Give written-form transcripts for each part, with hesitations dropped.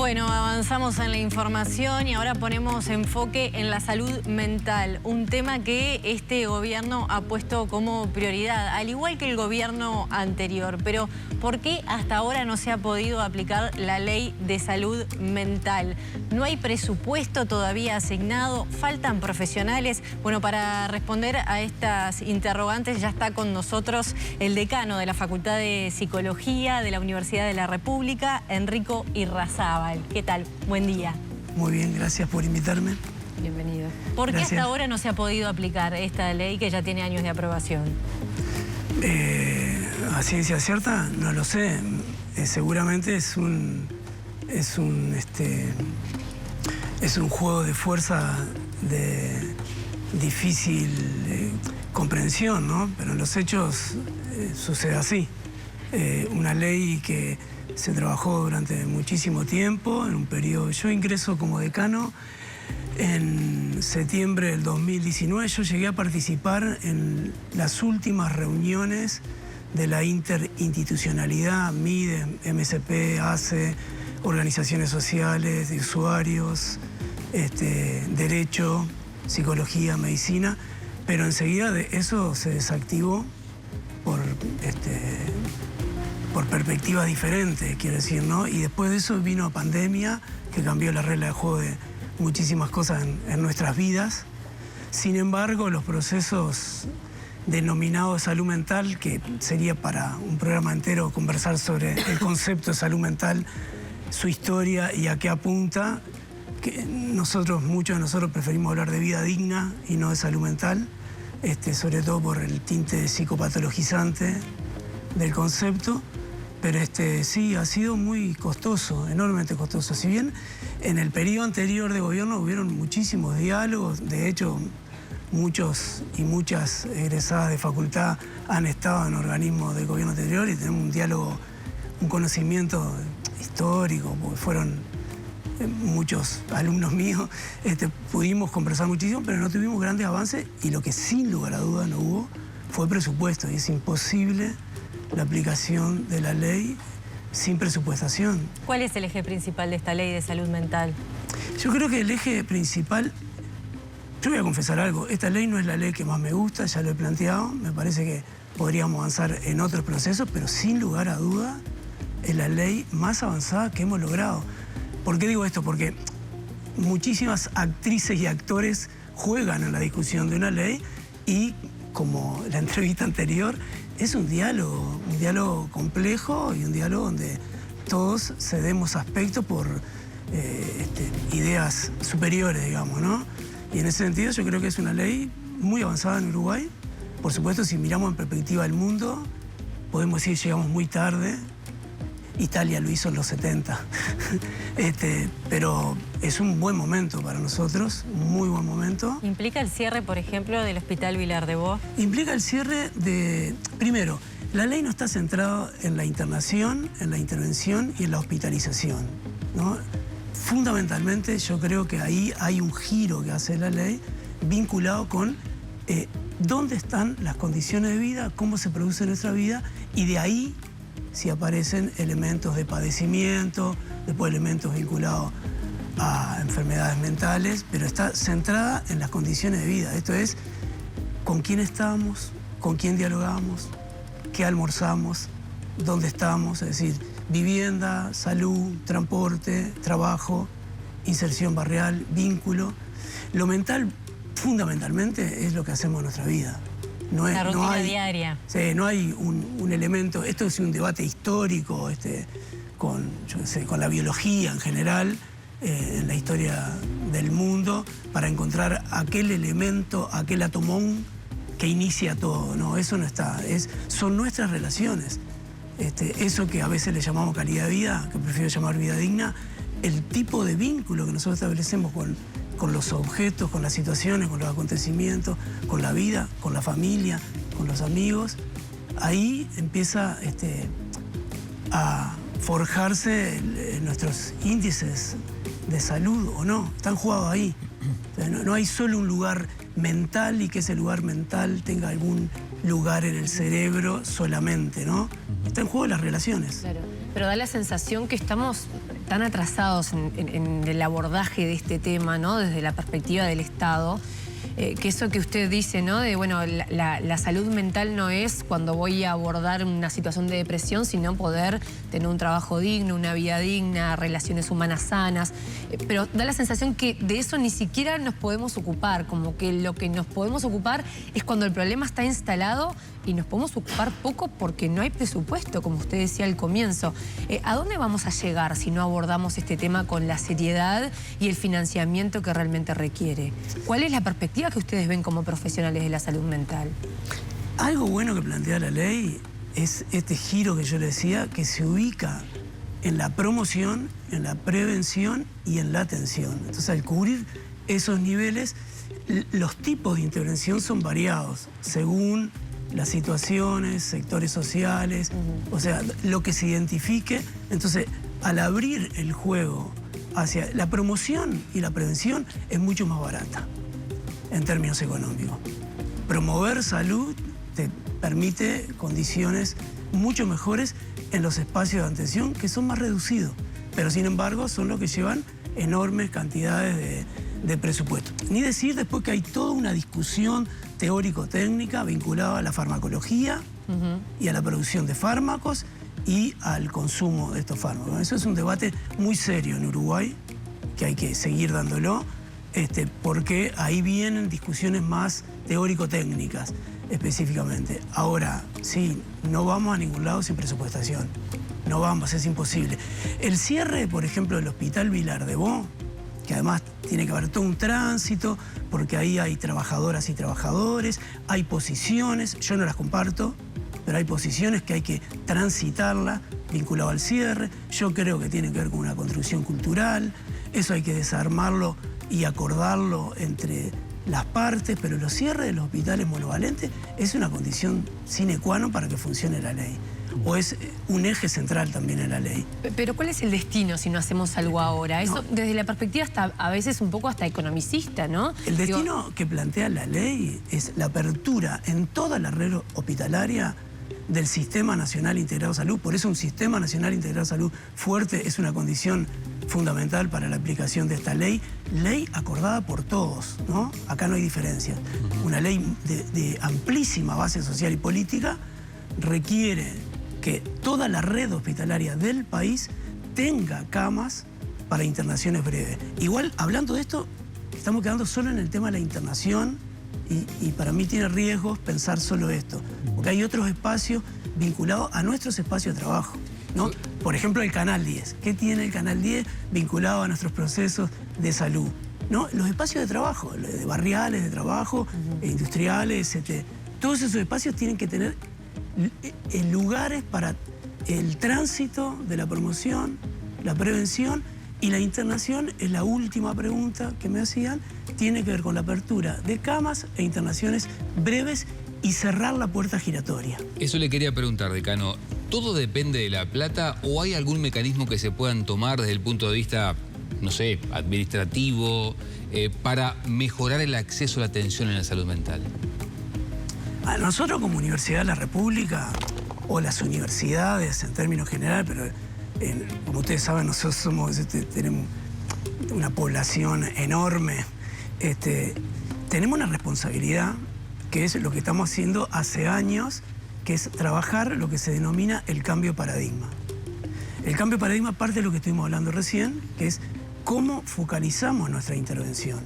Bueno, avanzamos en la información y ahora ponemos enfoque en la salud mental, un tema que este gobierno ha puesto como prioridad, al igual que el gobierno anterior. Pero, ¿por qué hasta ahora no se ha podido aplicar la ley de salud mental? ¿No hay presupuesto todavía asignado? ¿Faltan profesionales? Bueno, para responder a estas interrogantes ya está con nosotros el decano de la Facultad de Psicología de la Universidad de la República, Enrico Irrazábal. ¿Qué tal? Buen día. Muy bien, gracias por invitarme. Bienvenido. ¿Por qué hasta ahora no se ha podido aplicar esta ley que ya tiene años de aprobación? A ciencia cierta, no lo sé. Seguramente es un juego de fuerza de difícil comprensión, ¿no? Pero en los hechos sucede así. Una ley que se trabajó durante muchísimo tiempo, en un periodo. Yo ingreso como decano en septiembre del 2019. Yo llegué a participar en las últimas reuniones de la interinstitucionalidad, MIDE, MSP, ACE, organizaciones sociales, de usuarios, derecho, psicología, medicina, pero enseguida de eso se desactivó por perspectivas diferentes, quiero decir, ¿no? Y después de eso vino la pandemia, que cambió la regla de juego de muchísimas cosas en nuestras vidas. Sin embargo, los procesos denominados de salud mental, que sería para un programa entero conversar sobre el concepto de salud mental, su historia y a qué apunta, que muchos de nosotros preferimos hablar de vida digna y no de salud mental, sobre todo por el tinte psicopatologizante del concepto. Pero sí, ha sido muy costoso, enormemente costoso. Si bien en el periodo anterior de gobierno hubieron muchísimos diálogos, de hecho muchos y muchas egresadas de facultad han estado en organismos del gobierno anterior y tenemos un diálogo, un conocimiento histórico, porque fueron muchos alumnos míos, pudimos conversar muchísimo, pero no tuvimos grandes avances y lo que sin lugar a dudas no hubo fue presupuesto y es imposible la aplicación de la ley sin presupuestación. ¿Cuál es el eje principal de esta ley de salud mental? Yo creo que el eje principal, yo voy a confesar algo, esta ley no es la ley que más me gusta, ya lo he planteado, me parece que podríamos avanzar en otros procesos, pero sin lugar a duda es la ley más avanzada que hemos logrado. ¿Por qué digo esto? Porque muchísimas actrices y actores juegan en la discusión de una ley y, como la entrevista anterior, es un diálogo complejo y un diálogo donde todos cedemos aspectos por ideas superiores, digamos, ¿no? Y en ese sentido yo creo que es una ley muy avanzada en Uruguay. Por supuesto, si miramos en perspectiva del mundo, podemos decir que llegamos muy tarde. Italia lo hizo en los 70. Pero es un buen momento para nosotros, un muy buen momento. ¿Implica el cierre, por ejemplo, del Hospital Vilar de Boa? Implica el cierre de... Primero, la ley no está centrada en la internación, en la intervención y en la hospitalización, ¿no? Fundamentalmente yo creo que ahí hay un giro que hace la ley vinculado con dónde están las condiciones de vida, cómo se produce nuestra vida y de ahí si aparecen elementos de padecimiento, después elementos vinculados a enfermedades mentales, pero está centrada en las condiciones de vida. Esto es, con quién estamos, con quién dialogamos, qué almorzamos, dónde estamos, es decir, vivienda, salud, transporte, trabajo, inserción barrial, vínculo. Lo mental, fundamentalmente, es lo que hacemos en nuestra vida. La rutina diaria. Sí, no hay un elemento, esto es un debate histórico con la biología en general, en la historia del mundo, para encontrar aquel elemento, aquel atomón que inicia todo. No, eso no está, son nuestras relaciones. Eso que a veces le llamamos calidad de vida, que prefiero llamar vida digna, el tipo de vínculo que nosotros establecemos con los objetos, con las situaciones, con los acontecimientos, con la vida, con la familia, con los amigos, ahí empieza a forjarse nuestros índices de salud o no, están jugados ahí. No hay solo un lugar mental y que ese lugar mental tenga algún lugar en el cerebro solamente, ¿no? Está en juego las relaciones. Claro, pero da la sensación que estamos tan atrasados en el abordaje de este tema, ¿no? Desde la perspectiva del Estado, que eso que usted dice, ¿no? De, bueno, la salud mental no es cuando voy a abordar una situación de depresión, sino poder tener un trabajo digno, una vida digna, relaciones humanas sanas. Pero da la sensación que de eso ni siquiera nos podemos ocupar, como que lo que nos podemos ocupar es cuando el problema está instalado y nos podemos ocupar poco porque no hay presupuesto, como usted decía al comienzo. ¿A dónde vamos a llegar si no abordamos este tema con la seriedad y el financiamiento que realmente requiere? ¿Cuál es la perspectiva que ustedes ven como profesionales de la salud mental? Algo bueno que plantea la ley es este giro que yo le decía, que se ubica en la promoción, en la prevención y en la atención. Entonces, al cubrir esos niveles, los tipos de intervención son variados según las situaciones, sectores sociales, o sea, lo que se identifique. Entonces, al abrir el juego hacia la promoción y la prevención, es mucho más barata en términos económicos. Promover salud te permite condiciones mucho mejores en los espacios de atención, que son más reducidos, pero sin embargo son los que llevan enormes cantidades de presupuesto. Ni decir después que hay toda una discusión teórico-técnica vinculada a la farmacología y a la producción de fármacos y al consumo de estos fármacos. Eso es un debate muy serio en Uruguay, que hay que seguir dándolo, porque ahí vienen discusiones más teórico-técnicas específicamente. Ahora, sí, no vamos a ningún lado sin presupuestación. No vamos, es imposible. El cierre, por ejemplo, del Hospital Vilar de Bo, que además tiene que haber todo un tránsito, porque ahí hay trabajadoras y trabajadores, hay posiciones, yo no las comparto, pero hay posiciones que hay que transitarlas vinculado al cierre. Yo creo que tiene que ver con una construcción cultural, eso hay que desarmarlo y acordarlo entre las partes, pero los cierres de los hospitales monovalentes es una condición sine qua non para que funcione la ley. O es un eje central también en la ley. Pero ¿cuál es el destino si no hacemos algo ahora? Eso desde la perspectiva hasta a veces un poco hasta economicista, ¿no? El destino que plantea la ley es la apertura en toda la red hospitalaria del Sistema Nacional Integrado de Salud. Por eso un Sistema Nacional Integrado de Salud fuerte es una condición fundamental para la aplicación de esta ley acordada por todos, ¿no? Acá no hay diferencias. Una ley de amplísima base social y política requiere que toda la red hospitalaria del país tenga camas para internaciones breves. Igual, hablando de esto, estamos quedando solo en el tema de la internación y para mí tiene riesgos pensar solo esto, porque hay otros espacios vinculados a nuestros espacios de trabajo, ¿no? Por ejemplo, el Canal 10. ¿Qué tiene el Canal 10 vinculado a nuestros procesos de salud? ¿No? Los espacios de trabajo, de barriales de trabajo, industriales, todos esos espacios tienen que tener lugares para el tránsito de la promoción, la prevención y la internación. Es la última pregunta que me hacían, tiene que ver con la apertura de camas e internaciones breves y cerrar la puerta giratoria. Eso le quería preguntar, decano. ¿Todo depende de la plata o hay algún mecanismo que se puedan tomar desde el punto de vista, no sé, administrativo, para mejorar el acceso a la atención en la salud mental? A nosotros como Universidad de la República, o las universidades en términos generales, pero como ustedes saben, nosotros tenemos una población enorme, tenemos una responsabilidad que es lo que estamos haciendo hace años, que es trabajar lo que se denomina el cambio de paradigma. El cambio de paradigma parte de lo que estuvimos hablando recién, que es cómo focalizamos nuestra intervención,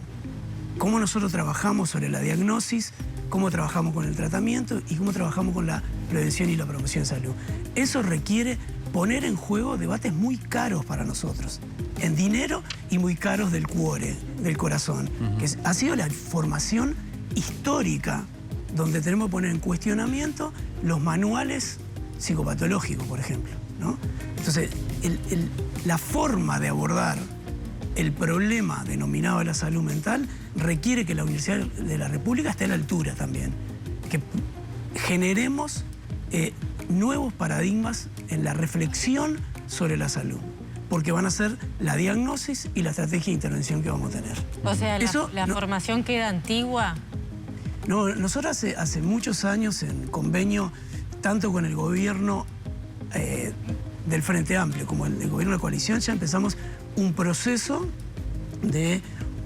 cómo nosotros trabajamos sobre la diagnosis, cómo trabajamos con el tratamiento y cómo trabajamos con la prevención y la promoción de salud. Eso requiere poner en juego debates muy caros para nosotros, en dinero y muy caros del cuore, del corazón, que ha sido la formación histórica donde tenemos que poner en cuestionamiento los manuales psicopatológicos, por ejemplo, ¿no? Entonces, la forma de abordar el problema denominado de la salud mental requiere que la Universidad de la República esté a la altura también, que generemos nuevos paradigmas en la reflexión sobre la salud, porque van a ser la diagnosis y la estrategia de intervención que vamos a tener. O sea, ¿la formación queda antigua? No, nosotros hace muchos años en convenio, tanto con el gobierno del Frente Amplio como el gobierno de la coalición, ya empezamos un proceso de,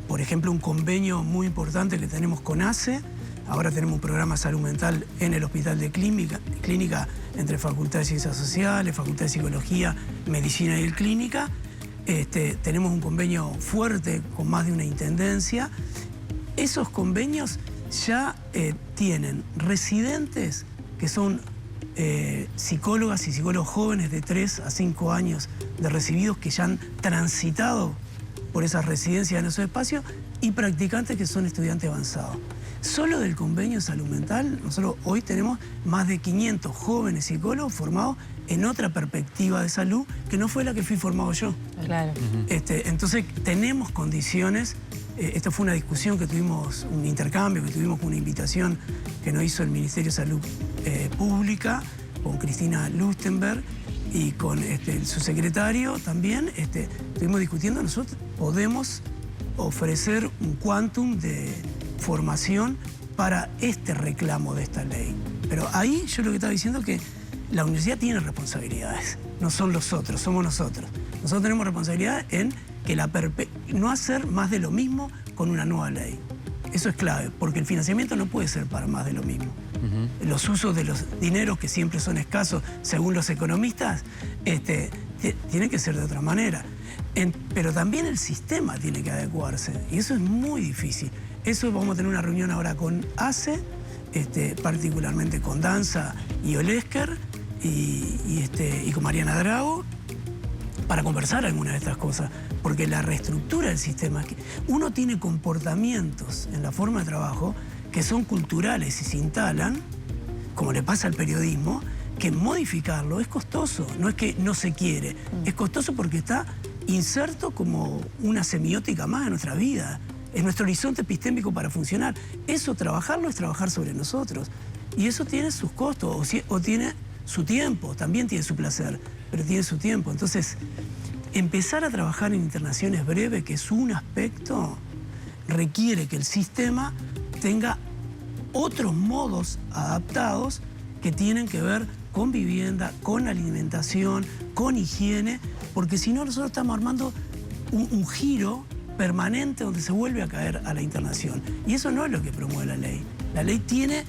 por ejemplo, un convenio muy importante que tenemos con ACE. Ahora tenemos un programa de salud mental en el Hospital de Clínica entre Facultad de Ciencias Sociales, Facultad de Psicología, Medicina y Clínica. Tenemos un convenio fuerte con más de una intendencia. Esos convenios ya tienen residentes que son psicólogas y psicólogos jóvenes de 3 a 5 años de recibidos que ya han transitado por esas residencias en esos espacios y practicantes que son estudiantes avanzados. Solo del convenio de salud mental, nosotros hoy tenemos más de 500 jóvenes psicólogos formados en otra perspectiva de salud que no fue la que fui formado yo. Claro. Entonces tenemos condiciones. Esta fue una discusión que tuvimos, un intercambio que tuvimos con una invitación que nos hizo el Ministerio de Salud Pública, con Cristina Lustenberg y con el subsecretario también. Estuvimos discutiendo, nosotros podemos ofrecer un quantum de formación para este reclamo de esta ley. Pero ahí yo lo que estaba diciendo es que la universidad tiene responsabilidades, no son los otros, somos nosotros. Nosotros tenemos responsabilidad en que no hacer más de lo mismo con una nueva ley. Eso es clave, porque el financiamiento no puede ser para más de lo mismo. Los usos de los dineros, que siempre son escasos según los economistas, tienen que ser de otra manera. Pero también el sistema tiene que adecuarse, y eso es muy difícil. Eso vamos a tener una reunión ahora con ACE, particularmente con Danza y Olesker, y con Mariana Drago, para conversar algunas de estas cosas, porque la reestructura del sistema, uno tiene comportamientos en la forma de trabajo que son culturales y se instalan, como le pasa al periodismo, que modificarlo es costoso, no es que no se quiere, es costoso porque está inserto como una semiótica más en nuestra vida, es nuestro horizonte epistémico para funcionar. Eso, trabajarlo es trabajar sobre nosotros, y eso tiene sus costos, o tiene su tiempo, también tiene su placer, pero tiene su tiempo. Entonces, empezar a trabajar en internaciones breves, que es un aspecto, requiere que el sistema tenga otros modos adaptados que tienen que ver con vivienda, con alimentación, con higiene, porque si no nosotros estamos armando un giro permanente donde se vuelve a caer a la internación. Y eso no es lo que promueve la ley. La ley tiene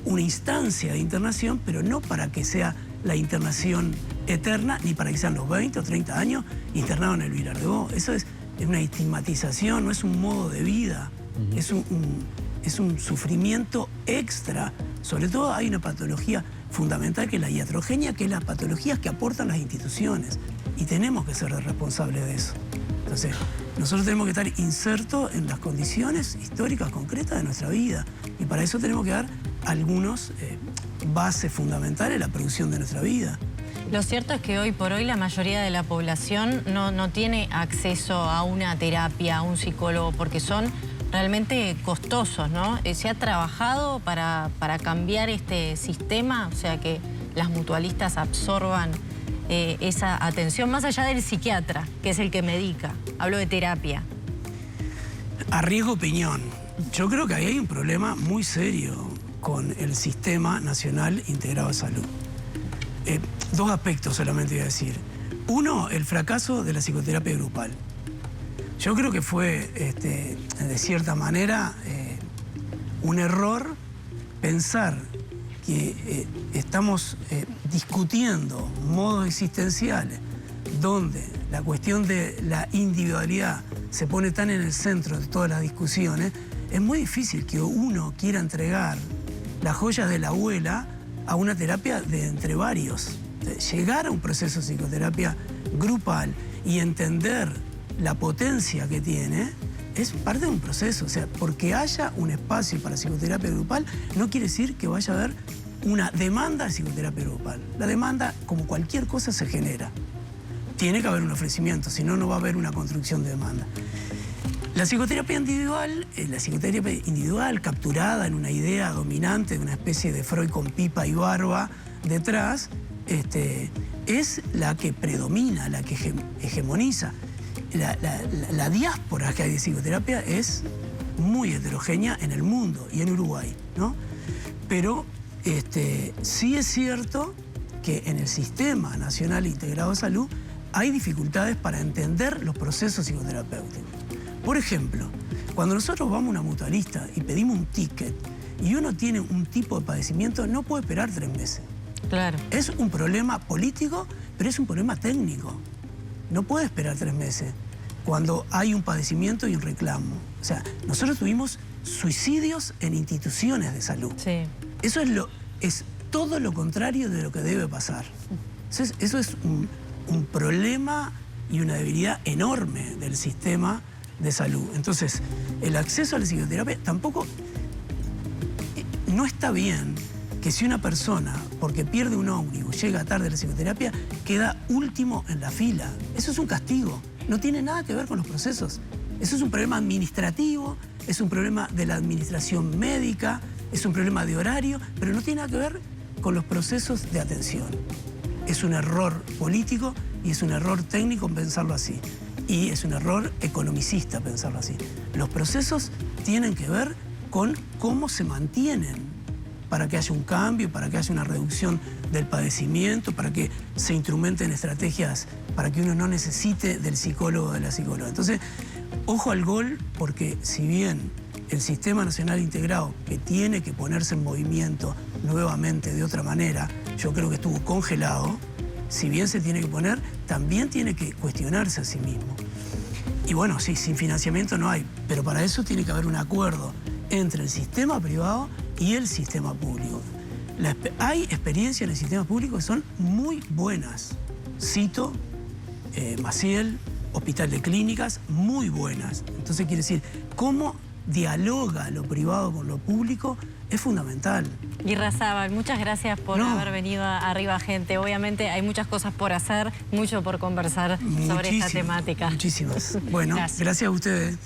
una instancia de internación, pero no para que sea la internación eterna, ni para que sean los 20 o 30 años internados en el Vilar de Bo. Eso es una estigmatización, no es un modo de vida, es un sufrimiento extra. Sobre todo hay una patología fundamental que es la iatrogenia, que es las patologías que aportan las instituciones. Y tenemos que ser responsables de eso. Entonces, nosotros tenemos que estar insertos en las condiciones históricas concretas de nuestra vida. Y para eso tenemos que dar algunos bases fundamentales en la producción de nuestra vida. Lo cierto es que hoy por hoy la mayoría de la población no tiene acceso a una terapia, a un psicólogo, porque son realmente costosos, ¿no? ¿Se ha trabajado para cambiar este sistema? O sea, que las mutualistas absorban esa atención, más allá del psiquiatra, que es el que medica. Hablo de terapia. Arriesgo opinión. Yo creo que ahí hay un problema muy serio con el Sistema Nacional Integrado de Salud. Dos aspectos solamente voy a decir. Uno, el fracaso de la psicoterapia grupal. Yo creo que fue, de cierta manera, un error pensar que estamos discutiendo modos existenciales donde la cuestión de la individualidad se pone tan en el centro de todas las discusiones. Es muy difícil que uno quiera entregar las joyas de la abuela a una terapia de entre varios. Llegar a un proceso de psicoterapia grupal y entender la potencia que tiene es parte de un proceso. O sea, porque haya un espacio para psicoterapia grupal no quiere decir que vaya a haber una demanda de psicoterapia grupal. La demanda, como cualquier cosa, se genera. Tiene que haber un ofrecimiento, si no, no va a haber una construcción de demanda. La psicoterapia individual, capturada en una idea dominante de una especie de Freud con pipa y barba detrás, es la que predomina, la que hegemoniza. La diáspora que hay de psicoterapia es muy heterogénea en el mundo y en Uruguay, ¿no? Pero sí es cierto que en el Sistema Nacional Integrado de Salud hay dificultades para entender los procesos psicoterapéuticos. Por ejemplo, cuando nosotros vamos a una mutualista y pedimos un ticket y uno tiene un tipo de padecimiento, no puede esperar 3 meses. Claro. Es un problema político, pero es un problema técnico. No puede esperar 3 meses cuando hay un padecimiento y un reclamo. O sea, nosotros tuvimos suicidios en instituciones de salud. Sí. Eso es todo lo contrario de lo que debe pasar. Eso es un problema y una debilidad enorme del sistema de salud. Entonces, el acceso a la psicoterapia tampoco... No está bien que si una persona, porque pierde un ómnibus, llega tarde a la psicoterapia, queda último en la fila. Eso es un castigo. No tiene nada que ver con los procesos. Eso es un problema administrativo, es un problema de la administración médica, es un problema de horario, pero no tiene nada que ver con los procesos de atención. Es un error político y es un error técnico pensarlo así. Y es un error economicista pensarlo así. Los procesos tienen que ver con cómo se mantienen para que haya un cambio, para que haya una reducción del padecimiento, para que se instrumenten estrategias para que uno no necesite del psicólogo o de la psicóloga. Entonces, ojo al gol, porque si bien el Sistema Nacional Integrado, que tiene que ponerse en movimiento nuevamente de otra manera, yo creo que estuvo congelado, si bien se tiene que poner, también tiene que cuestionarse a sí mismo. Y bueno, sí, sin financiamiento no hay, pero para eso tiene que haber un acuerdo entre el sistema privado y el sistema público. Hay experiencias en el sistema público que son muy buenas. Cito, Maciel, Hospital de Clínicas, muy buenas. Entonces quiere decir, cómo dialoga lo privado con lo público es fundamental. Irarrázaval, muchas gracias por haber venido a Arriba Gente. Obviamente hay muchas cosas por hacer, mucho por conversar sobre esta temática. Muchísimas. Bueno, gracias a ustedes.